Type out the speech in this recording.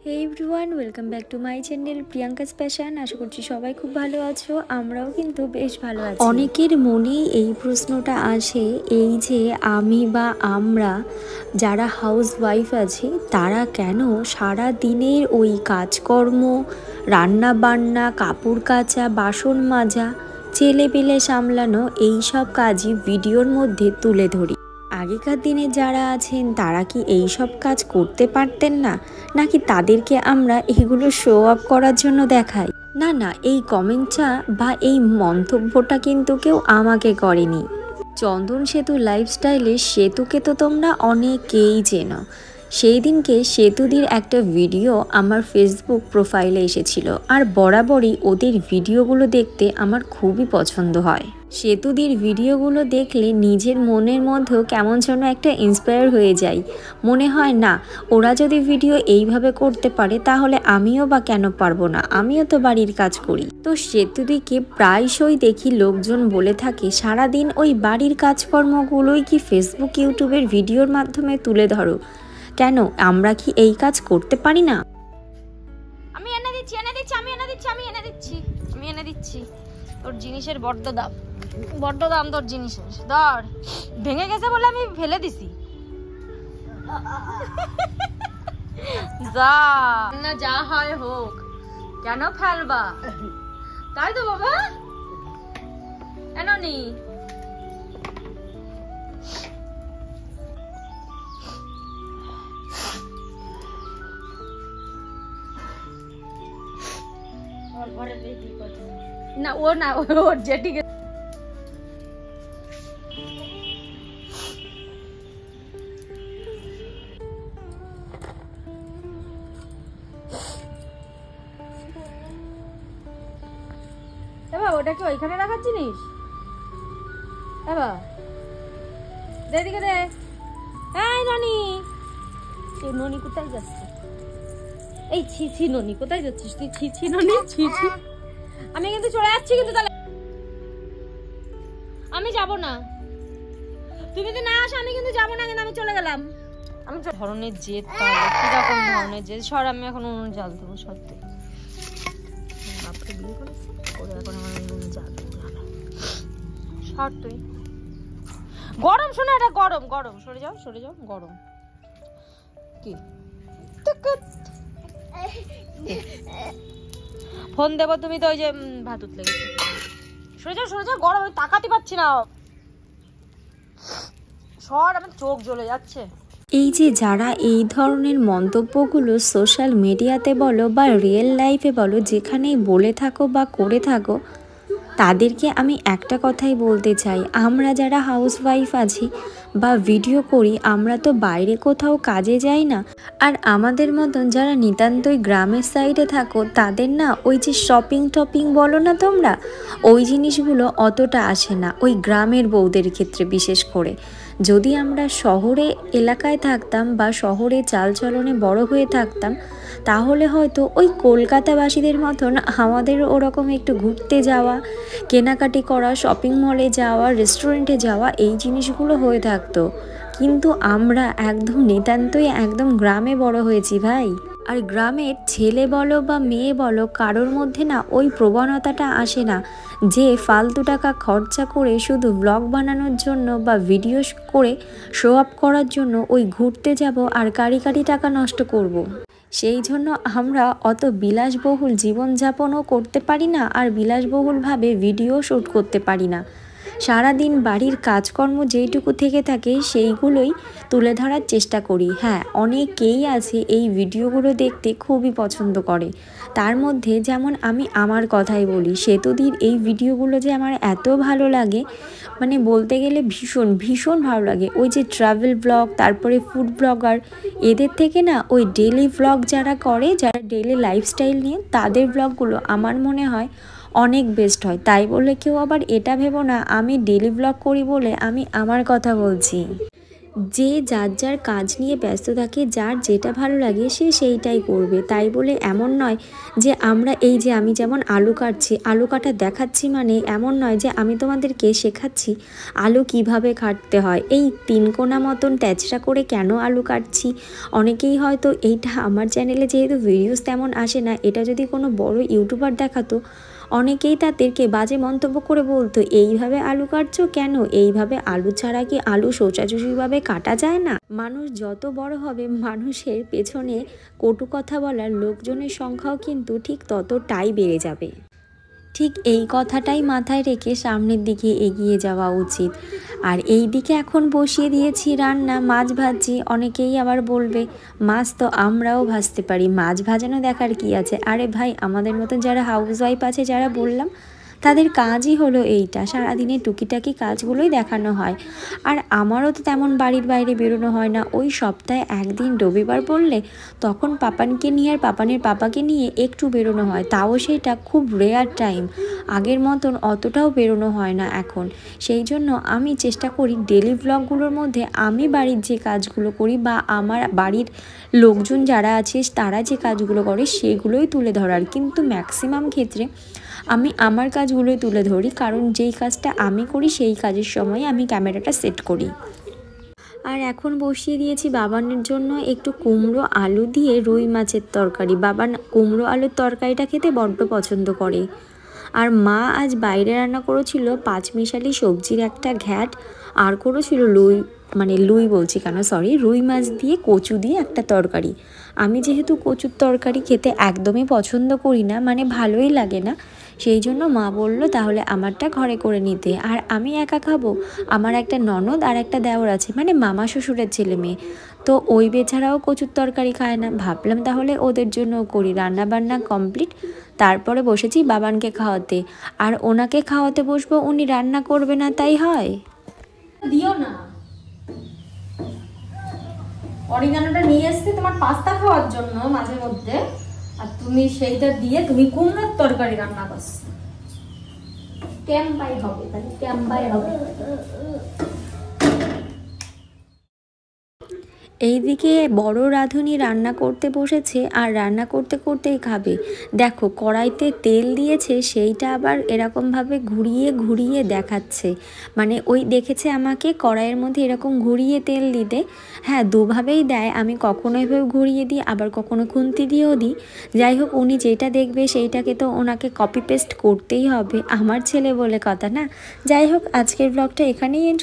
Hey everyone, welcome back to my channel Priyanka's Fashion. আশা করছি সবাই খুব ভালো আছো, আমরাও কিন্তু বেশ ভালো আছি। অনেকের মনেই এই প্রশ্নটা আসে, এই যে আমি বা আমরা যারা হাউস ওয়াইফ আছি তারা কেন সারা দিনের ওই কাজকর্ম, রান্না বান্না, কাপড় কাচা, বাসন মাজা, ছেলে পেলে সামলানো এই সব কাজই ভিডিওর মধ্যে তুলে ধরি। আগেকার দিনে যারা আছেন তারা কি এই সব কাজ করতে পারতেন না, নাকি তাদেরকে আমরা এগুলো শো আপ করার জন্য দেখাই? না না, এই কমেন্টটা বা এই মন্তব্যটা কিন্তু কেউ আমাকে করেনি। চন্দন সেতু লাইফস্টাইলে সেতুকে তো তোমরা অনেকেই চেনো। সেই দিনকে সেতুদির একটা ভিডিও আমার ফেসবুক প্রোফাইলে এসেছিল, আর বরাবরই ওদের ভিডিওগুলো দেখতে আমার খুবই পছন্দ হয়। সেতুদির ভিডিওগুলো দেখলে নিজের মনের মধ্যেও কেমন যেন একটা ইন্সপায়ার হয়ে যায়। মনে হয় না, ওরা যদি ভিডিও এইভাবে করতে পারে তাহলে আমিও বা কেন পারবো না, আমিও তো বাড়ির কাজ করি। তো সেতুদিকে প্রায়শই দেখি লোকজন বলে থাকে সারাদিন ওই বাড়ির কাজকর্মগুলোই কি ফেসবুক ইউটিউবের ভিডিওর মাধ্যমে তুলে ধরো, কেন আমরা কি এই কাজ করতে পারি না? আমি এনে দিচ্ছি তোর জিনিসের বড্ড দাম তোর জিনিসের। ধর, ভেঙে গেছে বলে আমি ফেলে দিছি। যা না, যা হয় হোক, কেন ফেলবা? তাই তো বাবা, এননি না, ওর জেটি ওটা কি ওইখানে রাখার জিনিস? দিকে দে। এই ননি, এই ননি কোথায় যাচ্ছে? এই ছি ননি, কোথায় যাচ্ছিস তুই? ছি ননি, ছি। আমি কিন্তু চলে যাচ্ছি, কিন্তু তাহলে আমি যাব না। তুমি যদি না আসো আমি কিন্তু যাব না, কিন্তু আমি চলে গেলাম। আমি ধরনের জেদ, কিরকম ধরনের জেদ? সর, আমি এখন উনুন জাল দেবো। সত্যি বাপকে বিয়ে করেছি ওরে, এখন আমার উনুন জাল দেবো। সর তুই, গরম শোনা, এটা গরম। সরে যাও, গরম। কি ফোন দেবো? তুমি তো ওই যে ভাত উঠলে গেছে। সরে যাও, গরম, তাকাতে পারছি না। সর, আমার চোখ জ্বলে যাচ্ছে। এই যে যারা এই ধরনের মন্তব্যগুলো সোশ্যাল মিডিয়াতে বলো বা রিয়েল লাইফে বলো, যেখানেই বলে থাকো বা করে থাকো, তাদেরকে আমি একটা কথাই বলতে চাই, আমরা যারা হাউস ওয়াইফ আছি বা ভিডিও করি, আমরা তো বাইরে কোথাও কাজে যাই না। আর আমাদের মতন যারা নিতান্তই গ্রামের সাইডে থাকো, তাদের না ওই যে শপিং বলো না তোমরা, ওই জিনিসগুলো অতটা আসে না ওই গ্রামের বউদের ক্ষেত্রে। বিশেষ করে যদি আমরা শহরে এলাকায় থাকতাম বা শহরে চালচলনে বড় হয়ে থাকতাম, তাহলে হয়তো ওই কলকাতাবাসীদের মতন আমাদের ওরকম একটু ঘুরতে যাওয়া, কেনাকাটি করা, শপিং মলে যাওয়া, রেস্টুরেন্টে যাওয়া, এই জিনিসগুলো হয়ে থাকতো। কিন্তু আমরা একদম নিতান্তই একদম গ্রামে বড় হয়েছি ভাই। আর গ্রামের ছেলে বলো বা মেয়ে বলো, কারোর মধ্যে না ওই প্রবণতাটা আসে না যে ফালতু টাকা খরচা করে শুধু ব্লগ বানানোর জন্য বা ভিডিও করে শো আপ করার জন্য ওই ঘুরতে যাব আর কারি টাকা নষ্ট করব। সেই জন্য আমরা অত বিলাসবহুল জীবনযাপনও করতে পারি না, আর বিলাসবহুলভাবে ভিডিও শ্যুট করতে পারি না। সারাদিন বাড়ির কাজকর্ম যেইটুকু থেকে থাকে সেইগুলোই তুলে ধরার চেষ্টা করি। হ্যাঁ, অনেকেই আছে এই ভিডিওগুলো দেখতে খুবই পছন্দ করে। তার মধ্যে যেমন আমি আমার কথাই বলি, সেতুদির এই ভিডিওগুলো যে আমার এত ভালো লাগে, মানে বলতে গেলে ভীষণ ভালো লাগে। ওই যে ট্রাভেল ব্লগ, তারপরে ফুড ব্লগার, এদের থেকে না ওই ডেলি ব্লগ যারা করে, যারা ডেলি লাইফস্টাইল নিয়ে, তাদের ব্লগগুলো আমার মনে হয় অনেক বেস্ট হয়। তাই বলে কেউ আবার এটা ভেবো না আমি ডেলি ব্লগ করি বলে আমি আমার কথা বলছি। যে যার যার কাজ নিয়ে ব্যস্ত থাকে, যার যেটা ভালো লাগে সে সেইটাই করবে। তাই বলে এমন নয় যে আমরা এই যে আমি যেমন আলু কাটছি, আলু কাটা দেখাচ্ছি মানে এমন নয় যে আমি তোমাদেরকে শেখাচ্ছি আলু কিভাবে কাটতে হয়। এই তিনকোনা মতন ট্যাচড়া করে কেন আলু কাটছি, অনেকেই হয়তো এইটা আমার চ্যানেলে যেহেতু ভিডিওস তেমন আসে না, এটা যদি কোনো বড় ইউটিউবার দেখাতো অনেকেই তাদেরকে বাজে মন্তব্য করে বলতো এইভাবে আলু কাটছো কেন, এইভাবে আলু ছাড়া কি আলু সোজাসুজিভাবে কাটা যায় না। মানুষ যত বড় হবে মানুষের পেছনে কটু কথা বলার লোকজনের সংখ্যাও কিন্তু ঠিক ততটাই বেড়ে যাবে। ঠিক এই কথাটাই মাথায় রেখে সামনের দিকে এগিয়ে যাওয়া উচিত। আর এই দিকে এখন বসিয়ে দিয়েছি রান্না, মাছ ভাজছি। অনেকেই আবার বলবে মাছ তো আমরাও ভাজতে পারি, মাছ ভাজানো দেখার কি আছে। আরে ভাই, আমাদের মতন যারা হাউসওয়াইফ আছে, যারা বললাম তাদের কাজই হলো এইটা, সারাদিনে টুকিটাকি কাজগুলোই দেখানো হয়। আর আমারও তো তেমন বাড়ির বাইরে বেরোনো হয় না, ওই সপ্তাহে একদিন রবিবার বললে তখন পাপানকে নিয়ে আর পাপানের পাপাকে নিয়ে একটু বেরোনো হয়, তাও সেটা খুব রেয়ার টাইম। আগের মতন অতটাও বেরোনো হয় না এখন। সেই জন্য আমি চেষ্টা করি ডেলি ব্লগগুলোর মধ্যে আমি বাড়ির যে কাজগুলো করি বা আমার বাড়ির লোকজন যারা আছে তারা যে কাজগুলো করে সেগুলোই তুলে ধরার। কিন্তু ম্যাক্সিমাম ক্ষেত্রে আমি আমার কাজগুলোই তুলে ধরি, কারণ যেই কাজটা আমি করি সেই কাজের সময় আমি ক্যামেরাটা সেট করি। আর এখন বসিয়ে দিয়েছি বাবানের জন্য একটু কুমড়ো আলু দিয়ে রুই মাছের তরকারি। বাবান কুমড়ো আলুর তরকারিটা খেতে বড্ড পছন্দ করে। আর মা আজ বাইরে রান্না করেছিল পাঁচমিশালি সবজির একটা ঘ্যাট, আর করেছিল রুই মাছ দিয়ে কচু দিয়ে একটা তরকারি। আমি যেহেতু কচুর তরকারি খেতে একদমই পছন্দ করি না, মানে ভালোই লাগে না, সেই জন্য মা বলল তাহলে আমারটা ঘরে করে নিতে। আর আমি একা খাবো, আমার একটা ননদ আর একটা দেওর আছে, মানে মামা শ্বশুরের ছেলে মেয়ে, তো ওই বেচারাও কচুর তরকারি খায় না। ভাবলাম তাহলে ওদের জন্য করি। রান্না বান্না কমপ্লিট, তারপরে বসেছি বাবানকে খাওয়াতে। আর ওনাকে খাওয়াতে বসবো, উনি রান্না করবে না তাই হয়? দিও না, অরিগানোটা নিয়ে এসছি তোমার পাস্তা খাওয়ার জন্য মাঝে মধ্যে, আর তুমি সেইটা দিয়ে তুমি কুমড়োর তরকারি রান্না করছো। ক্যাম্পাই হবে, তাহলে ক্যাম্পাই হবে। এইদিকে বড় রাঁধুনি রান্না করতে বসেছে, আর রান্না করতে করতেই খাবে। দেখো কড়াইতে তেল দিয়েছে, সেইটা আবার এরকমভাবে ঘুরিয়ে ঘুরিয়ে দেখাচ্ছে, মানে ওই দেখেছে আমাকে কড়াইয়ের মধ্যে এরকম ঘুরিয়ে তেল দিতে। হ্যাঁ, দুভাবেই দেয়, আমি কখনো এভাবে ঘুরিয়ে দিই, আবার কখনো খুন্তি দিয়েও দিই। যাই হোক, উনি যেটা দেখবে সেইটাকে তো ওনাকে কপি পেস্ট করতেই হবে, আমার ছেলে বলে কথা না। যাই হোক, আজকের ব্লগটা এখানেই এন্ড